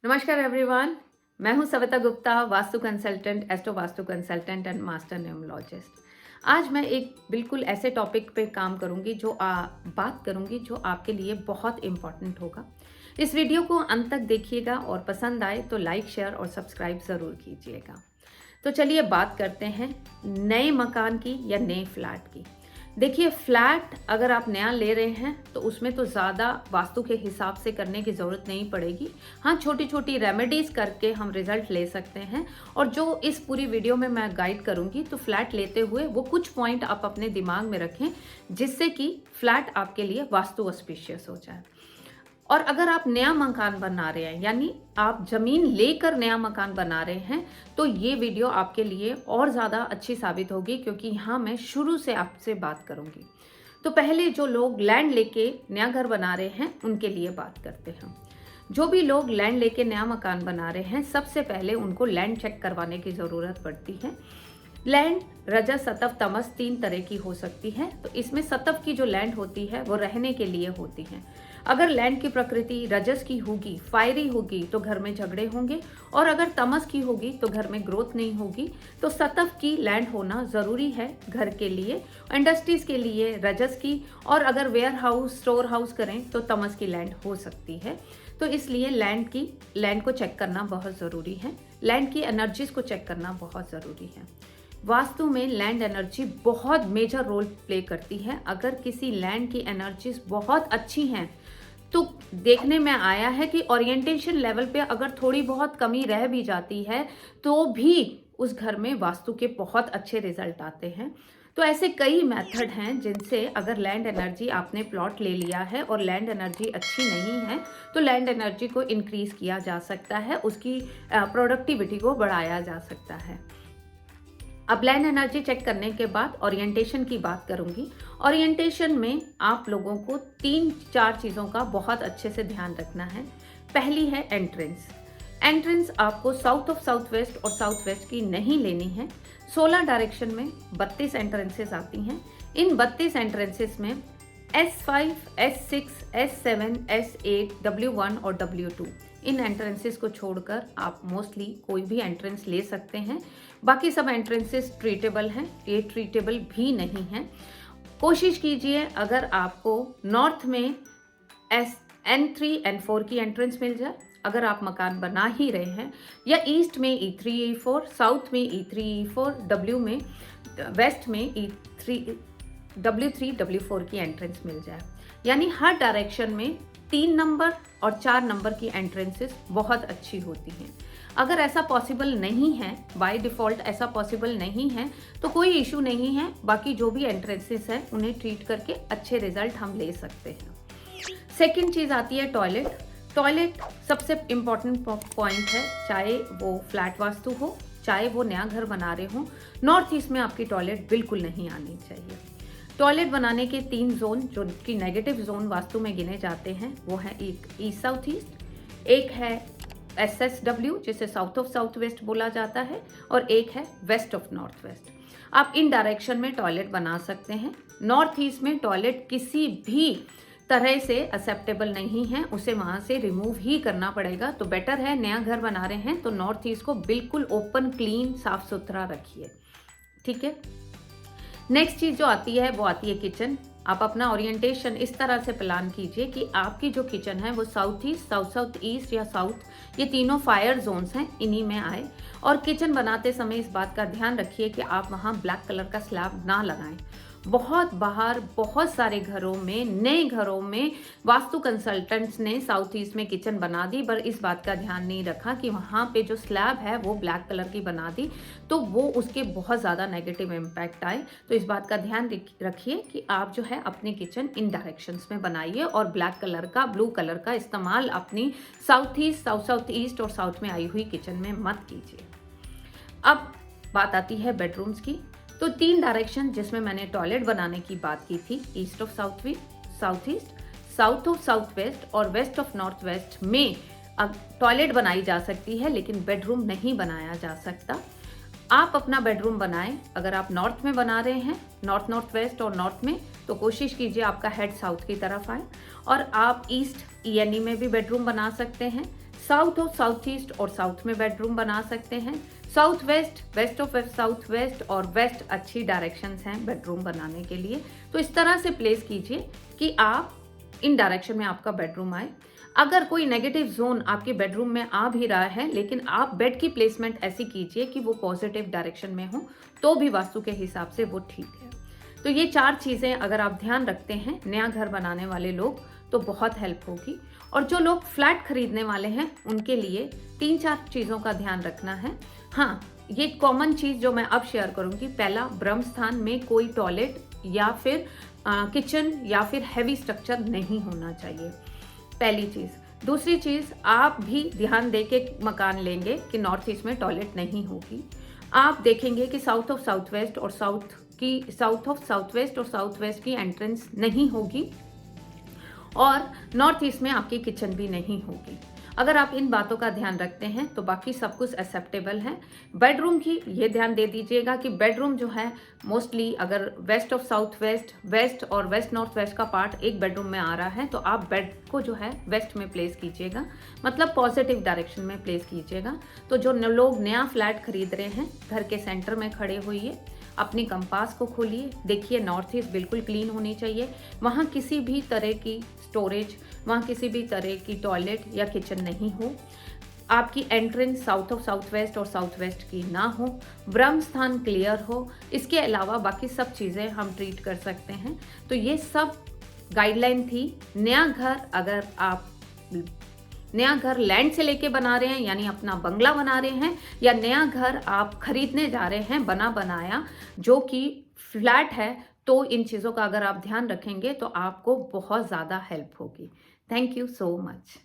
नमस्कार एवरीवन। मैं हूं Savita Gupta, vastu consultant, astro vastu consultant and master numerologist. आज मैं एक बिल्कुल ऐसे टॉपिक पे काम करूंगी बात करूंगी जो आपके लिए बहुत इम्पॉर्टेंट होगा। इस वीडियो को अंत तक देखिएगा और पसंद आए तो लाइक, शेयर और सब्सक्राइब ज़रूर कीजिएगा। तो चलिए बात करते हैं नए मकान की या नए फ्लैट की। देखिए, फ्लैट अगर आप नया ले रहे हैं तो उसमें तो ज़्यादा वास्तु के हिसाब से करने की ज़रूरत नहीं पड़ेगी। हाँ, छोटी छोटी रेमेडीज़ करके हम रिजल्ट ले सकते हैं। और जो इस पूरी वीडियो में मैं गाइड करूँगी, तो फ्लैट लेते हुए वो कुछ पॉइंट आप अपने दिमाग में रखें जिससे कि फ्लैट आपके लिए वास्तु ऑस्पिशियस हो जाए। और अगर आप नया मकान बना रहे हैं, यानी आप जमीन लेकर नया मकान बना रहे हैं, तो ये वीडियो आपके लिए और ज़्यादा अच्छी साबित होगी, क्योंकि यहाँ मैं शुरू से आपसे बात करूँगी। तो पहले जो लोग लैंड लेके नया घर बना रहे हैं उनके लिए बात करते हैं। जो भी लोग लैंड लेके नया मकान बना रहे हैं, सबसे पहले उनको लैंड चेक करवाने की ज़रूरत पड़ती है। लैंड रजस, सतव, तमस 3 तरह की हो सकती है। तो इसमें सतव की जो लैंड होती है वो रहने के लिए होती है। अगर लैंड की प्रकृति रजस की होगी, फायरी होगी, तो घर में झगड़े होंगे। और अगर तमस की होगी तो घर में ग्रोथ नहीं होगी। तो सतव की लैंड होना ज़रूरी है घर के लिए, इंडस्ट्रीज के लिए रजस की, और अगर वेयर हाउस, स्टोर हाउस करें तो तमस की लैंड हो सकती है। तो इसलिए लैंड को चेक करना बहुत ज़रूरी है। लैंड की एनर्जीज को चेक करना बहुत ज़रूरी है। वास्तु में लैंड एनर्जी बहुत मेजर रोल प्ले करती है। अगर किसी लैंड की एनर्जीज बहुत अच्छी हैं, तो देखने में आया है कि ओरिएंटेशन लेवल पे अगर थोड़ी बहुत कमी रह भी जाती है तो भी उस घर में वास्तु के बहुत अच्छे रिजल्ट आते हैं। तो ऐसे कई मेथड हैं जिनसे, अगर लैंड एनर्जी आपने प्लॉट ले लिया है और लैंड एनर्जी अच्छी नहीं है, तो लैंड एनर्जी को इंक्रीज किया जा सकता है, उसकी प्रोडक्टिविटी को बढ़ाया जा सकता है। अब लैंड एनर्जी चेक करने के बाद ओरिएंटेशन की बात करूंगी। ओरिएंटेशन में आप लोगों को 3-4 चीज़ों का बहुत अच्छे से ध्यान रखना है। पहली है एंट्रेंस। एंट्रेंस आपको साउथ ऑफ साउथ वेस्ट और साउथ वेस्ट की नहीं लेनी है। 16 डायरेक्शन में 32 एंट्रेंसेस आती हैं। इन 32 एंट्रेंसेस में S5, S6, S7, S8, W1 और W2, इन एंट्रेंसेस को छोड़कर आप मोस्टली कोई भी एंट्रेंस ले सकते हैं। बाकी सब एंट्रेंसेस ट्रीटेबल हैं, ये ट्रीटेबल भी नहीं हैं। कोशिश कीजिए, अगर आपको नॉर्थ में N3, N4 की एंट्रेंस मिल जाए, अगर आप मकान बना ही रहे हैं, या ईस्ट में E3, E4, साउथ में E3, E4, वेस्ट में W3, W4 की एंट्रेंस मिल जाए, यानी हर डायरेक्शन में 3 नंबर और 4 नंबर की एंट्रेंसेस बहुत अच्छी होती हैं। अगर ऐसा पॉसिबल नहीं है, बाय डिफ़ॉल्ट ऐसा पॉसिबल नहीं है, तो कोई इशू नहीं है। बाकी जो भी एंट्रेंसेस हैं उन्हें ट्रीट करके अच्छे रिजल्ट हम ले सकते हैं। सेकंड चीज़ आती है टॉयलेट। टॉयलेट सबसे इम्पॉर्टेंट पॉइंट है, चाहे वो फ्लैट वास्तु हो, चाहे वो नया घर बना रहे हो। नॉर्थ ईस्ट में आपकी टॉयलेट बिल्कुल नहीं आनी चाहिए। टॉयलेट बनाने के 3 जोन जो कि नेगेटिव जोन वास्तु में गिने जाते हैं, वो है एक ईस्ट साउथ ईस्ट, एक है SSW जिसे साउथ ऑफ साउथ वेस्ट बोला जाता है, और एक है वेस्ट ऑफ नॉर्थ वेस्ट। आप इन डायरेक्शन में टॉयलेट बना सकते हैं। नॉर्थ ईस्ट में टॉयलेट किसी भी तरह से एक्सेप्टेबल नहीं है, उसे वहाँ से रिमूव ही करना पड़ेगा। तो बेटर है, नया घर बना रहे हैं तो नॉर्थ ईस्ट को बिल्कुल ओपन, क्लीन, साफ सुथरा रखिए। ठीक है। नेक्स्ट चीज़ जो आती है वो आती है किचन। आप अपना ओरिएंटेशन इस तरह से प्लान कीजिए कि आपकी जो किचन है वो south east, south south east या साउथ, ये तीनों फायर जोन्स हैं, इन्हीं में आए। और किचन बनाते समय इस बात का ध्यान रखिए कि आप वहाँ ब्लैक कलर का स्लैब ना लगाएं। बहुत सारे घरों में, नए घरों में वास्तु कंसल्टेंट्स ने साउथ ईस्ट में किचन बना दी, पर इस बात का ध्यान नहीं रखा कि वहाँ पे जो स्लैब है वो ब्लैक कलर की बना दी, तो वो उसके बहुत ज़्यादा नेगेटिव इम्पैक्ट आए। तो इस बात का ध्यान रखिए कि आप जो है अपनी किचन इन डायरेक्शंस में बनाइए, और ब्लैक कलर का, ब्लू कलर का इस्तेमाल अपनी साउथ ईस्ट, साउथ ईस्ट और साउथ में आई हुई किचन में मत कीजिए। अब बात आती है बेडरूम्स की। तो 3 डायरेक्शन जिसमें मैंने टॉयलेट बनाने की बात की थी, east of south east, south of south west और वेस्ट ऑफ नॉर्थ वेस्ट में अब टॉयलेट बनाई जा सकती है, लेकिन बेडरूम नहीं बनाया जा सकता। आप अपना बेडरूम बनाएं। अगर आप नॉर्थ में बना रहे हैं, नॉर्थ वेस्ट और नॉर्थ में, तो कोशिश कीजिए आपका हेड साउथ की तरफ आए। और आप ईस्ट ENE में भी बेडरूम बना सकते हैं, साउथ और साउथ ईस्ट और साउथ में बेडरूम बना सकते हैं। South west, west of south west और वेस्ट अच्छी डायरेक्शंस हैं बेडरूम बनाने के लिए। तो इस तरह से प्लेस कीजिए कि आप इन डायरेक्शन में आपका बेडरूम आए। अगर कोई नेगेटिव जोन आपके बेडरूम में आ भी रहा है, लेकिन आप बेड की प्लेसमेंट ऐसी कीजिए कि वो पॉजिटिव डायरेक्शन में हो, तो भी वास्तु के हिसाब से वो ठीक है। तो ये 4 चीज़ें अगर आप ध्यान रखते हैं नया घर बनाने वाले लोग, तो बहुत हेल्प होगी। और जो लोग फ्लैट खरीदने वाले हैं उनके लिए 3-4 चीज़ों का ध्यान रखना है। हाँ, ये कॉमन चीज़ जो मैं अब शेयर करूंगी, पहला, ब्रह्म स्थान में कोई टॉयलेट या फिर किचन या फिर हैवी स्ट्रक्चर नहीं होना चाहिए, पहली चीज़। दूसरी चीज़, आप भी ध्यान दे के मकान लेंगे कि नॉर्थ ईस्ट में टॉयलेट नहीं होगी। आप देखेंगे कि साउथ ऑफ साउथ वेस्ट और साउथ ऑफ साउथ वेस्ट और साउथ वेस्ट की एंट्रेंस नहीं होगी और नॉर्थ ईस्ट में आपकी किचन भी नहीं होगी। अगर आप इन बातों का ध्यान रखते हैं तो बाकी सब कुछ एक्सेप्टेबल है। बेडरूम की ये ध्यान दे दीजिएगा कि बेडरूम जो है मोस्टली अगर west of south west, west और वेस्ट नॉर्थ वेस्ट का पार्ट एक बेडरूम में आ रहा है तो आप बेड को जो है वेस्ट में प्लेस कीजिएगा, मतलब पॉजिटिव डायरेक्शन में प्लेस कीजिएगा। तो जो लोग नया फ्लैट खरीद रहे हैं, घर के सेंटर में खड़े होइए, अपनी कंपास को खोलिए, देखिए नॉर्थ ईस्ट बिल्कुल क्लीन होनी चाहिए, वहाँ किसी भी तरह की स्टोरेज, वहाँ किसी भी तरह की टॉयलेट या किचन नहीं हो, आपकी entrance south of south west और साउथ वेस्ट की ना हो, ब्रह्म स्थान क्लियर हो। इसके अलावा बाकी सब चीज़ें हम ट्रीट कर सकते हैं। तो ये सब गाइडलाइन थी। नया घर अगर आप नया घर लैंड से लेके बना रहे हैं, यानी अपना बंगला बना रहे हैं, या नया घर आप खरीदने जा रहे हैं बना बनाया जो कि फ्लैट है, तो इन चीज़ों का अगर आप ध्यान रखेंगे तो आपको बहुत ज़्यादा हेल्प होगी। Thank you so much.